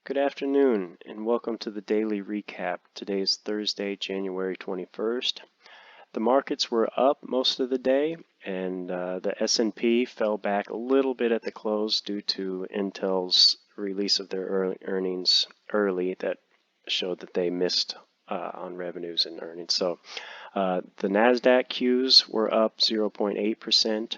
Good afternoon and welcome to the daily recap. Today is Thursday, January 21st. The markets were up most of the day and the S&P fell back a little bit at the close due to Intel's release of their earnings early that showed that they missed on revenues and earnings. So the NASDAQ Qs were up 0.8%,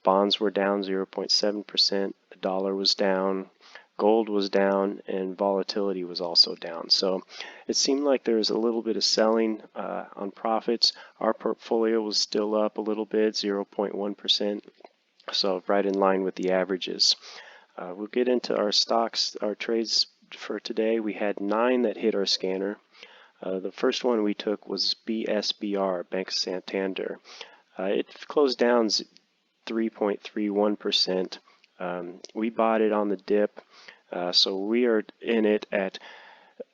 bonds were down 0.7%, the dollar was down, gold was down, and volatility was also down. So it seemed like there was a little bit of selling on profits. Our portfolio was still up a little bit, 0.1%, so right in line with the averages. We'll get into our stocks, our trades for today. We had 9 that hit our scanner. The first one we took was BSBR, Bank of Santander. It closed down 3.31%. We bought it on the dip, so we are in it at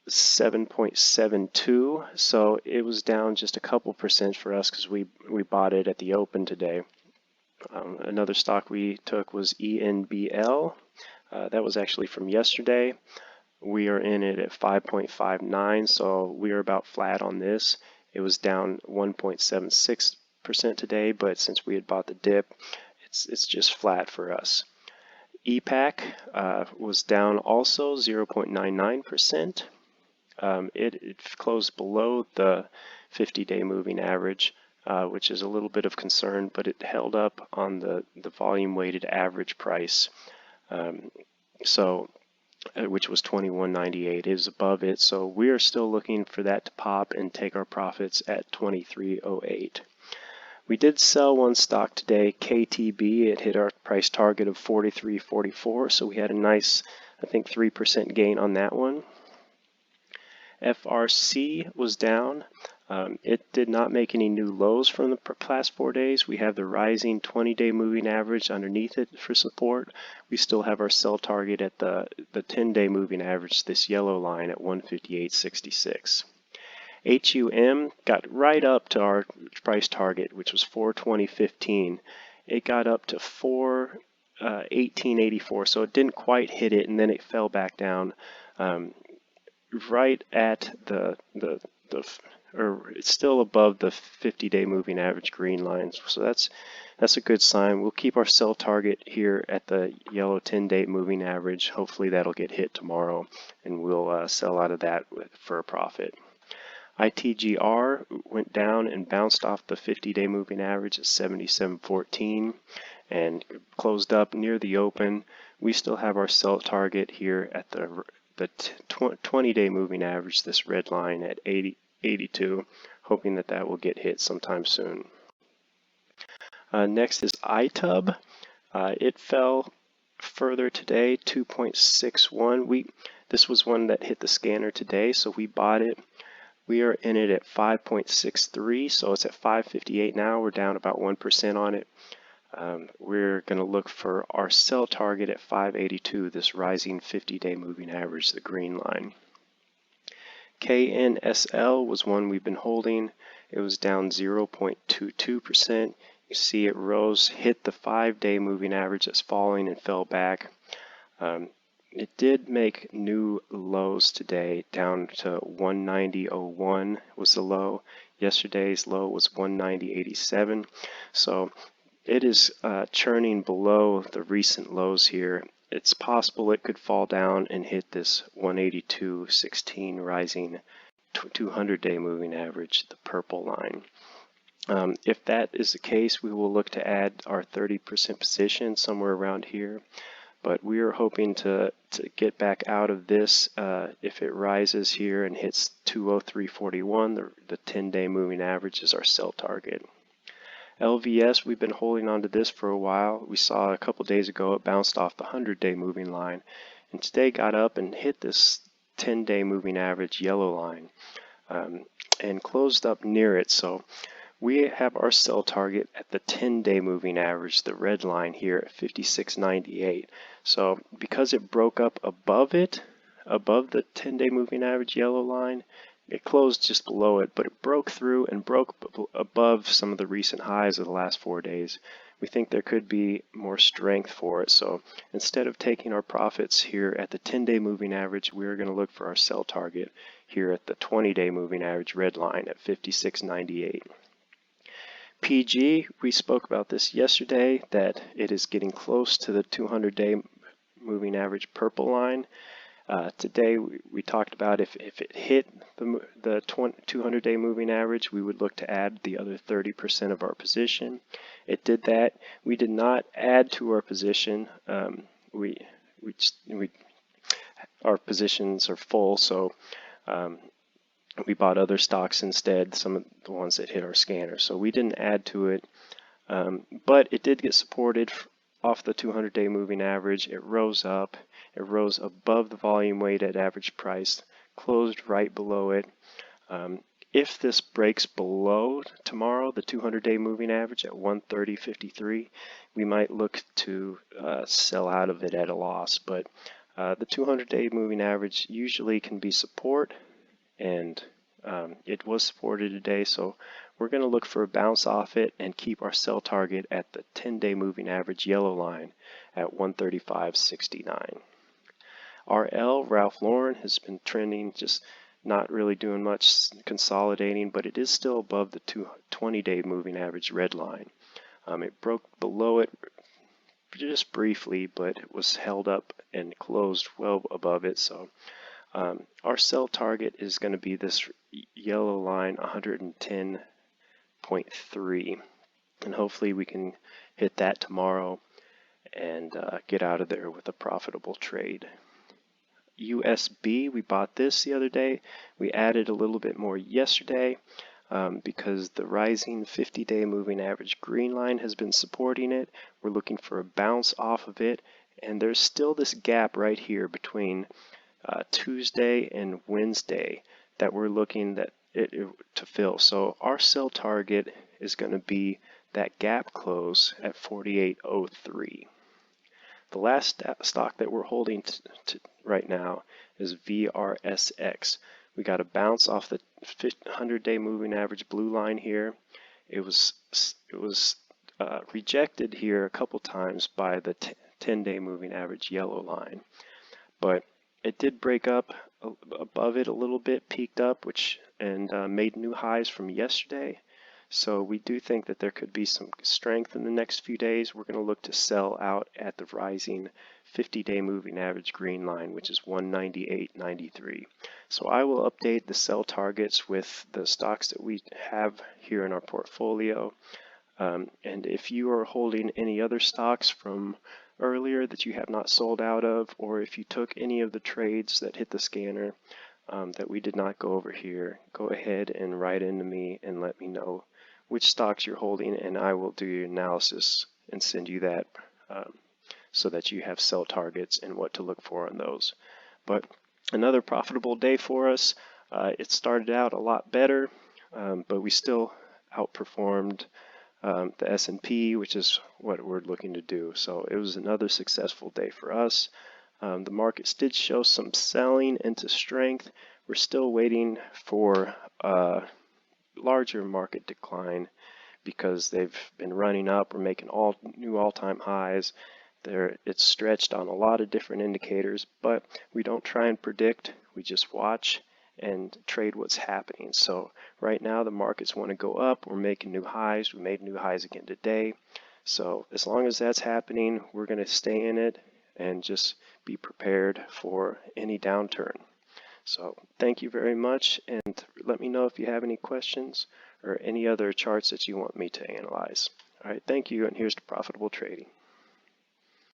7.72, so it was down just a couple percent for us because we bought it at the open today. Another stock we took was ENBL. That was actually from yesterday. We are in it at 5.59, so we are about flat on this. It was down 1.76% today, but since we had bought the dip, it's just flat for us. EPAC was down also 0.99%. It closed below the 50-day moving average, which is a little bit of concern, but it held up on the volume-weighted average price, which was 21.98. It is above it, so we are still looking for that to pop and take our profits at 23.08. We did sell one stock today, KTB. It hit our price target of 43.44, so we had a nice, I think, 3% gain on that one. FRC was down. It did not make any new lows from the past 4 days. We have the rising 20-day moving average underneath it for support. We still have our sell target at the 10-day moving average, this yellow line at 158.66. HUM got right up to our price target, which was 420.15. It got up to 418.84, so it didn't quite hit it, and then it fell back down right at it's still above the 50-day moving average green lines. So that's a good sign. We'll keep our sell target here at the yellow 10-day moving average. Hopefully that'll get hit tomorrow, and we'll sell out of that for a profit. ITGR went down and bounced off the 50-day moving average at 77.14 and closed up near the open. We still have our sell target here at the 20-day moving average, this red line at 80.82, hoping that will get hit sometime soon. Next is iTub. It fell further today, 2.61. This was one that hit the scanner today, so we bought it. We are in it at 5.63, so it's at 5.58 now. We're down about 1% on it. We're going to look for our sell target at 5.82, this rising 50-day moving average, the green line. KNSL was one we've been holding. It was down 0.22%. You see it rose, hit the 5-day moving average that's falling and fell back. It did make new lows today, down to 190.01 was the low. Yesterday's low was 190.87. So it is churning below the recent lows here. It's possible it could fall down and hit this 182.16 rising 200-day moving average, the purple line. If that is the case, we will look to add our 30% position somewhere around here. But we are hoping to get back out of this if it rises here and hits 203.41. The 10-day moving average is our sell target. LVS, we've been holding on to this for a while. We saw a couple days ago it bounced off the 100-day moving line, and today got up and hit this 10-day moving average yellow line and closed up near it. So we have our sell target at the 10-day moving average, the red line here at 56.98. So because it broke up above the 10-day moving average yellow line, it closed just below it, but it broke through and broke above some of the recent highs of the last 4 days. we think there could be more strength for it. So instead of taking our profits here at the 10-day moving average, we're going to look for our sell target here at the 20-day moving average red line at 56.98. PG, we spoke about this yesterday, that it is getting close to the 200-day moving average purple line. Today we talked about if it hit the 200-day moving average, we would look to add the other 30% of our position. It did that. We did not add to our position. Our positions are full, so we bought other stocks instead, some of the ones that hit our scanner. So we didn't add to it, but it did get supported off the 200-day moving average. It rose up. It rose above the volume weighted average price, closed right below it. If this breaks below tomorrow, the 200-day moving average at 130.53, we might look to sell out of it at a loss. But the 200-day moving average usually can be support, and it was supported today, so we're going to look for a bounce off it and keep our sell target at the 10-day moving average yellow line at 135.69. RL, Ralph Lauren, has been trending, just not really doing much, consolidating, but it is still above the 20-day moving average red line. It broke below it just briefly, but it was held up and closed well above it. So our sell target is going to be this yellow line, 110.3, and hopefully we can hit that tomorrow and get out of there with a profitable trade. USB, we bought this the other day. We added a little bit more yesterday because the rising 50-day moving average green line has been supporting it. We're looking for a bounce off of it, and there's still this gap right here between Tuesday and Wednesday that we're looking to fill. So our sell target is going to be that gap close at 48.03. The last stock that we're holding right now is VRSX. We got a bounce off the 100-day moving average blue line here. It was rejected here a couple times by the 10-day moving average yellow line, but it did break up above it a little bit, peaked up, and made new highs from yesterday. So we do think that there could be some strength in the next few days. We're going to look to sell out at the rising 50-day moving average green line, which is 198.93. So I will update the sell targets with the stocks that we have here in our portfolio. And if you are holding any other stocks from earlier that you have not sold out of, or if you took any of the trades that hit the scanner that we did not go over here, go ahead and write into me and let me know which stocks you're holding, and I will do your analysis and send you that so that you have sell targets and what to look for on those. But another profitable day for us. It started out a lot better, but we still outperformed the S&P, which is what we're looking to do. So it was another successful day for us. The markets did show some selling into strength. We're still waiting for larger market decline because they've been running up. We're making new all-time highs. It's stretched on a lot of different indicators, but we don't try and predict. We just watch and trade what's happening. So right now the markets want to go up. We're making new highs. We made new highs again today. So as long as that's happening, we're going to stay in it and just be prepared for any downturn. So thank you very much, and let me know if you have any questions or any other charts that you want me to analyze. All right, thank you, and here's to profitable trading.